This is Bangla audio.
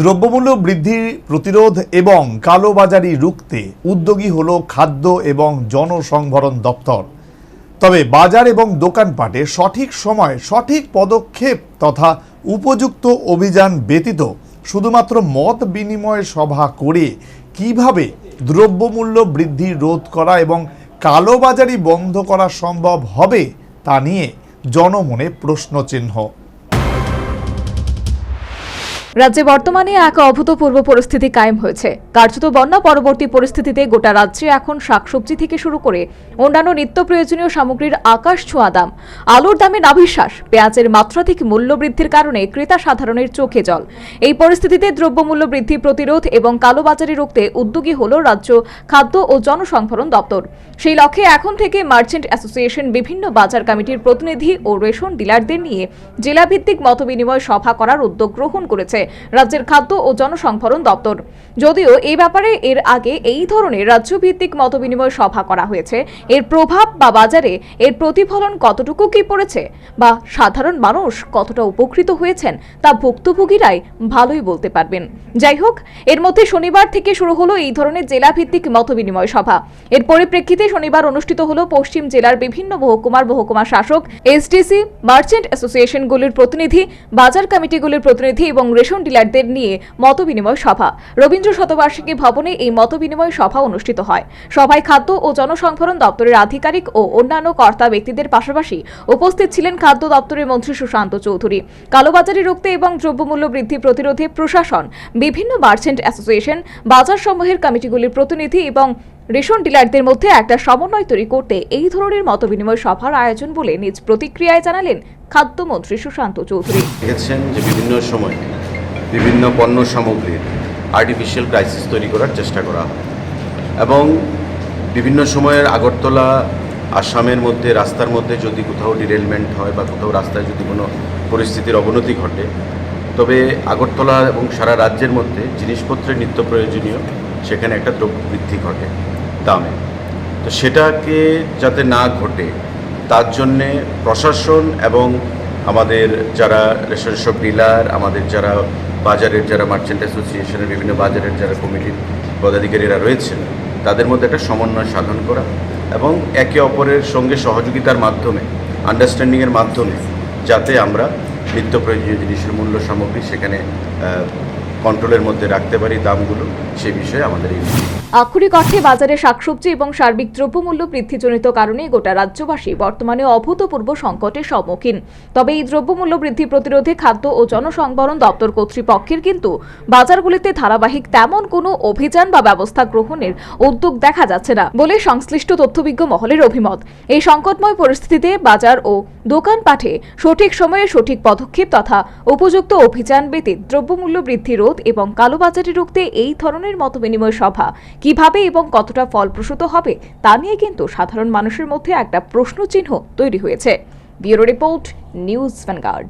দ্রব্যমূল্য বৃদ্ধি প্রতিরোধ এবং কালোবাজারি রুখতে উদ্যোগী হলো খাদ্য এবং জনসংভরণ দপ্তর। তবে বাজার এবং দোকানপাটে সঠিক সময় সঠিক পদক্ষেপ তথা উপযুক্ত অভিযান ব্যতীত শুধুমাত্র মত বিনিময় সভা করে কিভাবে দ্রব্যমূল্য বৃদ্ধি রোধ করা এবং কালোবাজারি বন্ধ করা সম্ভব হবে তা নিয়ে জনমনে প্রশ্নচিহ্ন। রাজ্যে বর্তমানে এক অভূতপূর্ব পরিস্থিতি কায়েম হয়েছে। কার্যত বন্যা পরবর্তী পরিস্থিতিতে গোটা রাজ্যে এখন শাকসবজি থেকে শুরু করে অন্যান্য নিত্য প্রয়োজনীয় সামগ্রীর আকাশ ছোঁয়া দাম। আলুর দামে নাভিশ্বাস, পেঁয়াজের মাত্রাধিক মূল্য বৃদ্ধির কারণে ক্রেতা সাধারণের চোখে জল। এই পরিস্থিতিতে দ্রব্যমূল্য বৃদ্ধি প্রতিরোধ এবং কালোবাজারি রুখতে উদ্যোগী হল রাজ্য খাদ্য ও জনসংভরণ দপ্তর। সেই লক্ষ্যে এখন থেকে মার্চেন্ট অ্যাসোসিয়েশন, বিভিন্ন বাজার কমিটির প্রতিনিধি ও রেশন ডিলারদের নিয়ে জেলাভিত্তিক মতবিনিময় সভা করার উদ্যোগ গ্রহণ করেছে রাজ্যের খাদ্য ও জনসংভরণ দপ্তর। যদিও এই ব্যাপারে এর আগে এই ধরনের রাজ্যভিত্তিক মতবিনিময় সভা করা হয়েছে, এর প্রভাব বা বাজারে এর প্রতিফলন কতটুকু কি পড়েছে বা সাধারণ মানুষ কতটা উপকৃত হয়েছেন তা ভুক্তভোগীরাই ভালোই বলতে পারবেন। যাই হোক, এর মধ্যে শনিবার থেকে শুরু হলো এই ধরনের জেলাভিত্তিক মতবিনিময় সভা। এর পরিপ্রেক্ষিতে শনিবার অনুষ্ঠিত হলো পশ্চিম জেলার বিভিন্ন মহকুমা শাসক, এসডিসি, মার্চেন্ট অ্যাসোসিয়েশনগুলির প্রতিনিধি, বাজার কমিটিগুলির প্রতিনিধি এবং রেশন ডিলারদের নিয়ে মতবিনিময় সভা। রবীন্দ্র শতবার্ষিকী ভবনে এই মতবিনিময় সভা অনুষ্ঠিত হয়। সভায় খাদ্য ও জনসংভরণ দপ্তরের আধিকারিক ও অন্যান্য কর্তা ব্যক্তিদের পাশাপাশি উপস্থিত ছিলেন খাদ্য দপ্তরের মন্ত্রী সুশান্ত চৌধুরী। কালোবাজারি রুখতে এবং দ্রব্যমূল্য বৃদ্ধি প্রতিরোধে প্রশাসন, বিভিন্ন মার্চেন্ট অ্যাসোসিয়েশন, বাজার সমূহের কমিটিগুলির প্রতিনিধি এবং রেশন ডিলারদের মধ্যে একটা সমন্বয় তৈরি করতে এই ধরনের মতবিনিময় সভার আয়োজন বলে নিজ প্রতিক্রিয়ায় জানালেন খাদ্যমন্ত্রী সুশান্ত চৌধুরী। দেখেছেন যে বিভিন্ন সময় বিভিন্ন পণ্য সামগ্রীর আর্টিফিশিয়াল ক্রাইসিস তৈরি করার চেষ্টা করা হয় এবং বিভিন্ন সময়ের আগরতলা আসামের মধ্যে রাস্তার মধ্যে যদি কোথাও ডিরেলমেন্ট হয় বা কোথাও রাস্তায় যদি কোনো পরিস্থিতির অবনতি ঘটে, তবে আগরতলা এবং সারা রাজ্যের মধ্যে জিনিসপত্রের নিত্য প্রয়োজনীয় সেখানে একটা দ্রব্য বৃদ্ধি ঘটে দামে। তো সেটাকে যাতে না ঘটে তার জন্যে প্রশাসন এবং আমাদের যারা রেশন শপ ডিলার, আমাদের যারা বাজারের যারা মার্চেন্ট অ্যাসোসিয়েশনের বিভিন্ন বাজারের যারা কমিটির পদাধিকারীরা রয়েছেন তাদের মধ্যে একটা সমন্বয় সাধন করা এবং একে অপরের সঙ্গে সহযোগিতার মাধ্যমে, আন্ডারস্ট্যান্ডিংয়ের মাধ্যমে যাতে আমরা নিত্য প্রয়োজনীয় জিনিসের মূল্য সামগ্রী সেখানে কন্ট্রোলের মধ্যে রাখতে পারি দামগুলো, সে বিষয়ে আমাদের এই আক্ষরিক অর্থে বাজারে শাকসবজি এবং সার্বিক দ্রব্যমূল্য বৃদ্ধিজনিত কারণে গোটা রাজ্যবাসী বর্তমানে অভূতপূর্ব সংকটের সম্মুখীন। তবে এই দ্রব্যমূল্য বৃদ্ধি প্রতিরোধে খাদ্য ও জনসংভরণ দপ্তর কর্তৃপক্ষের কিন্তু বাজারগুলিতে ধারাবাহিক তেমন কোনো অভিযান বা ব্যবস্থা গ্রহণের উদ্যোগ দেখা যাচ্ছে না বলে সংশ্লিষ্ট তথ্যবিজ্ঞ মহলের অভিমত। এই সংকটময় পরিস্থিতিতে বাজার ও দোকানপাটে সঠিক সময়ে সঠিক পদক্ষেপ তথা উপযুক্ত অভিযান ব্যতীত দ্রব্যমূল্য বৃদ্ধি রোধ এবং কালোবাজারি রুখতে এই ধরনের মতবিনিময় সভা কিভাবে এবং কতটা ফলপ্রসূ হবে তা নিয়ে কিন্তু সাধারণ মানুষের মধ্যে একটা প্রশ্নচিহ্ন তৈরি হয়েছে। Bureau report, news vanguard.